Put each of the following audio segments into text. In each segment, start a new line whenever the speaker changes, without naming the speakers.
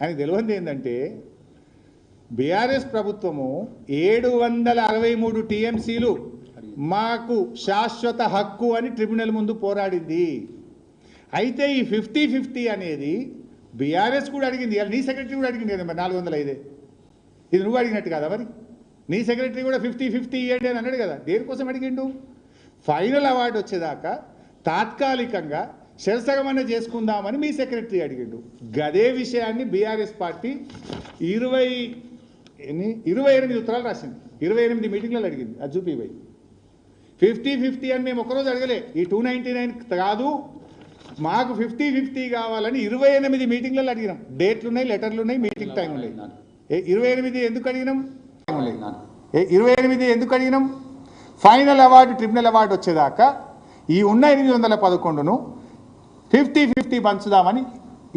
అని తెలియంది ఏంటంటే బీఆర్ఎస్ ప్రభుత్వము 763 టీఎంసీలు మాకు శాశ్వత హక్కు అని ట్రిబ్యునల్ ముందు పోరాడింది. అయితే ఈ 50-50 అనేది బీఆర్ఎస్ కూడా అడిగింది. నీ సెక్రటరీ కూడా అడిగింది కదా, మరి 405 ఇది నువ్వు అడిగినట్టు కదా, మరి నీ సెక్రటరీ కూడా 50-50 ఇవ్వండి అని అన్నాడు కదా. దేనికోసం అడిగిండు? ఫైనల్ అవార్డు వచ్చేదాకా తాత్కాలికంగా శరసగమన చేసుకుందామని మీ సెక్రటరీ అడిగిండు. గదే విషయాన్ని బీఆర్ఎస్ పార్టీ 28 ఉత్తరాలు రాసింది, 28 మీటింగ్లలో అడిగింది. అది చూపిపోయి 50-50 అని మేము ఒక్కరోజు అడగలే. ఈ 299 కాదు, మాకు 50-50 కావాలని 28 మీటింగ్లలో అడిగినాం. డేట్లు ఉన్నాయి, లెటర్లు ఉన్నాయి, మీటింగ్ టైం ఉన్నాయి. 28 ఎందుకు అడిగినాం? 28 ఎందుకు అడిగినాం? ఫైనల్ అవార్డు ట్రిబ్యునల్ అవార్డు వచ్చేదాకా ఈ ఉన్న 811ను 50-50 పంచుదామని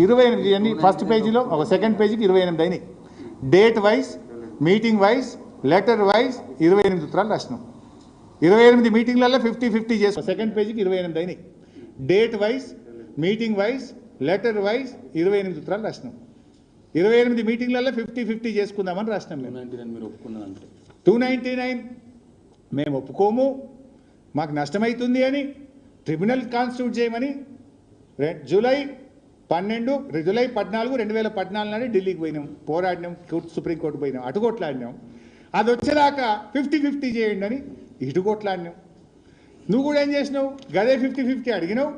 28 అని ఫస్ట్ పేజీలో, ఒక సెకండ్ పేజీకి 28 అయినాయి. Date wise, meeting wise, letter wise 28 ఉత్తరాలు రాసినాం. 28 మీటింగ్లలో 50-50 చేస్తాం. సెకండ్ పేజీకి 28 అయినాయి. Date wise, meeting wise, letter wise 28 ఉత్తరాలు రాసినాం. 28 మీటింగ్లలో 50-50 చేసుకుందామని రాసినాం. మేము 299 మేము ఒప్పుకోము, మాకు నష్టమవుతుంది అని ట్రిబ్యునల్ కాన్స్టిట్యూట్ చేయమని జూలై 14, 2014 నాడే ఢిల్లీకి పోయినాం, పోరాడినాం, సుప్రీంకోర్టు పోయినాం, అటుకొట్లాడినాం. అది వచ్చేదాకా 50-50 చేయండి అని ఇటుకొట్లాడినాం. నువ్వు కూడా ఏం చేసినావు? గదే 50-50 అడిగినావు,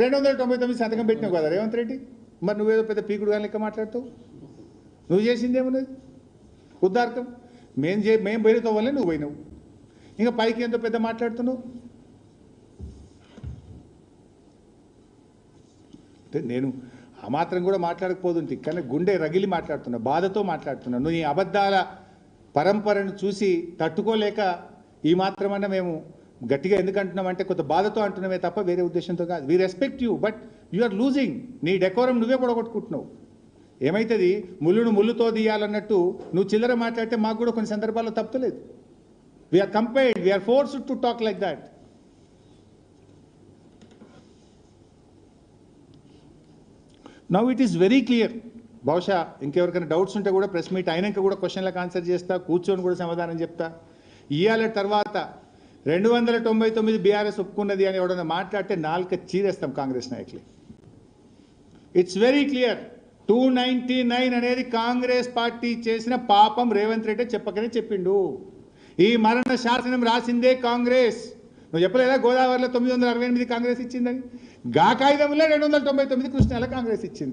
299 సంతకం పెట్టినావు కదా రేవంత్ రెడ్డి. మరి నువ్వేదో పెద్ద పీకుడు కానీ లెక్క మాట్లాడుతావు. నువ్వు చేసిందేమన్నది ఉద్దార్కం. మేము పోయినతో వల్లే నువ్వు పోయినావు. ఇంకా పైకి ఎంతో పెద్ద మాట్లాడుతున్నావు. నేను ఆ మాత్రం కూడా మాట్లాడకపోతుంది, కానీ గుండె రగిలి మాట్లాడుతున్నా, బాధతో మాట్లాడుతున్నా. నువ్వు ఈ అబద్ధాల పరంపరను చూసి తట్టుకోలేక ఈ మాత్రమన్నా మేము గట్టిగా ఎందుకు అంటున్నామంటే కొంత బాధతో అంటున్నామే తప్ప వేరే ఉద్దేశంతో కాదు. We respect you, but you are losing. నీ డెకోరం నువ్వే పొడగొట్టుకుంటున్నావు. ఏమవుతుంది? ముళ్ళును ముళ్ళుతో తీయాలన్నట్టు నువ్వు చిల్లర మాట్లాడితే మాకు కూడా కొన్ని సందర్భాల్లో తప్పలేదు. We are compelled, we are forced to talk like that. Now it is very clear. బహుశా ఇంకెవరికైనా డౌట్స్ ఉంటే కూడా ప్రెస్ మీట్ అయినాక కూడా క్వశ్చన్లకు ఆన్సర్ చేస్తా, కూర్చొని కూడా సమాధానం చెప్తా. ఇవాళ తర్వాత 299 బీఆర్ఎస్ ఒప్పుకున్నది అని ఎవడన్నా మాట్లాడితే నాలుక చీరేస్తాం కాంగ్రెస్ నాయకులు. It's very clear. 299 అనేది కాంగ్రెస్ పార్టీ చేసిన పాపం రేవంత్ రెడ్డి చెప్పకనే చెప్పిండు. ఈ మరణ శాసనం రాసిందే కాంగ్రెస్. నువ్వు చెప్పలేదా గోదావరిలో 968 కాంగ్రెస్ ఇచ్చిందని? గా కాగితంలో 299 కృష్ణాలో కాంగ్రెస్ ఇచ్చింది.